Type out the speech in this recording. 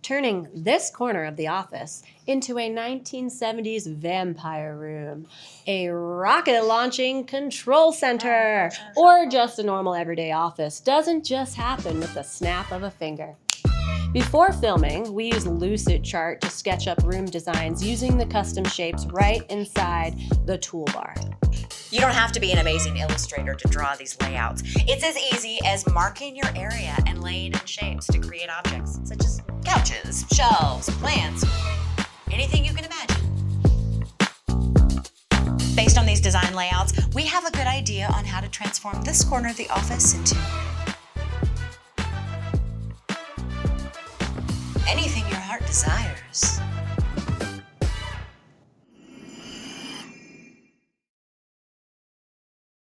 turning this corner of the office into a 1970s vampire room, a rocket-launching control center, or just a normal everyday office doesn't just happen with the snap of a finger. Before filming, we use Lucidspark to sketch up room designs using the custom shapes right inside the toolbar. You don't have to be an amazing illustrator to draw these layouts. It's as easy as marking your area and laying in shapes to create objects such as couches, shelves, plants, anything you can imagine. Based on these design layouts, we have a good idea on how to transform this corner of the office into anything your heart desires.